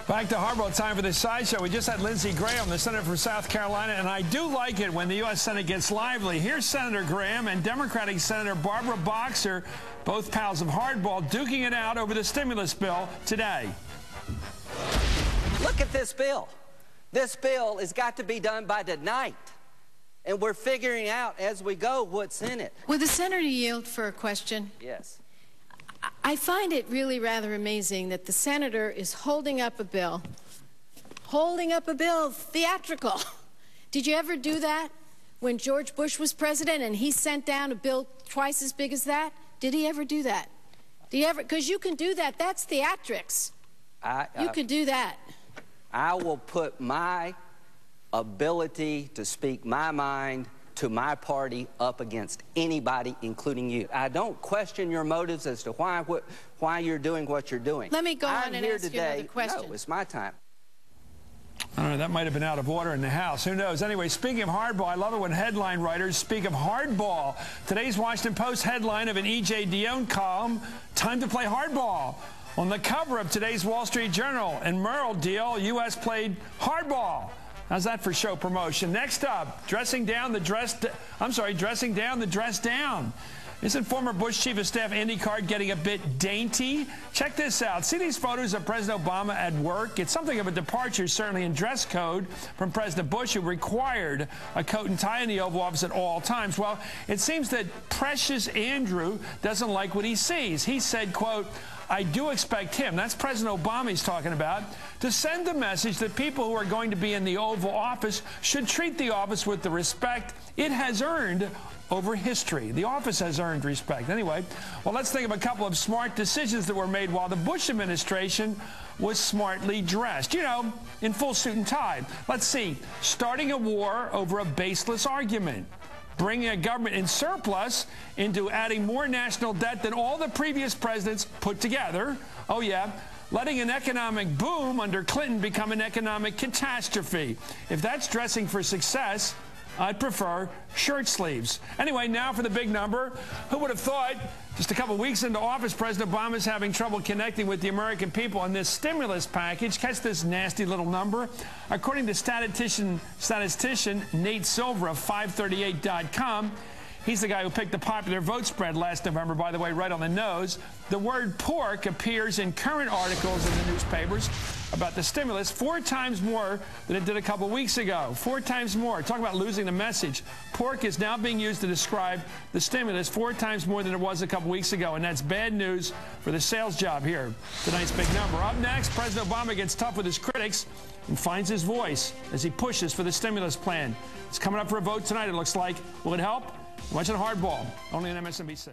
Back to Hardball time for the Sideshow. We just had Lindsey Graham, the senator from South Carolina, and I do like it when the U.S. Senate gets lively. Here's Senator Graham and Democratic Senator Barbara Boxer, both pals of Hardball, duking it out over the stimulus bill today. Look at this bill. This bill has got to be done by tonight. And we're figuring out as we go what's in it. Will the senator yield for a question? Yes. I find it really rather amazing that the senator is holding up a bill, theatrical. Did you ever do that when George Bush was president and he sent down a bill twice as big as that? Did he ever do that? Do you ever? Because you can do that. That's theatrics. You can do that. I will put my ability to speak my mind to my party up against anybody, including you. I don't question your motives as to why you're doing what you're doing. Let me go on and ask you another question. No, it's my time. I don't know, that might have been out of order in the House. Who knows? Anyway, speaking of Hardball, I love it when headline writers speak of Hardball. Today's Washington Post headline of an E.J. Dion column, time to play Hardball. On the cover of today's Wall Street Journal, in Merle deal, U.S. played Hardball. How's that for show promotion? Next up, dressing down the dress down. Isn't former Bush Chief of Staff Andy Card getting a bit dainty? Check this out. See these photos of President Obama at work? It's something of a departure, certainly in dress code, from President Bush, who required a coat and tie in the Oval Office at all times. Well, it seems that precious Andrew doesn't like what he sees. He said, quote, I do expect him, that's President Obama he's talking about, to send the message that people who are going to be in the Oval Office should treat the office with the respect it has earned over history. The office has earned respect. Anyway, well, let's think of a couple of smart decisions that were made while the Bush administration was smartly dressed. You know, in full suit and tie. Let's see, starting a war over a baseless argument. Bringing a government in surplus into adding more national debt than all the previous presidents put together. Oh, yeah. Letting an economic boom under Clinton become an economic catastrophe. If that's dressing for success, I'd prefer shirt sleeves. Anyway, now for the big number. Who would have thought just a couple weeks into office, President Obama is having trouble connecting with the American people on this stimulus package? Catch this nasty little number. According to statistician Nate Silver of 538.com, he's the guy who picked the popular vote spread last November, by the way, right on the nose. The word pork appears in current articles in the newspapers about the stimulus 4 times more than it did a couple weeks ago. 4 times more. Talk about losing the message. Pork is now being used to describe the stimulus 4 times more than it was a couple weeks ago, and that's bad news for the sales job here. Tonight's big number. Up next, President Obama gets tough with his critics and finds his voice as he pushes for the stimulus plan. It's coming up for a vote tonight, it looks like. Will it help? Watching Hardball, only on MSNBC.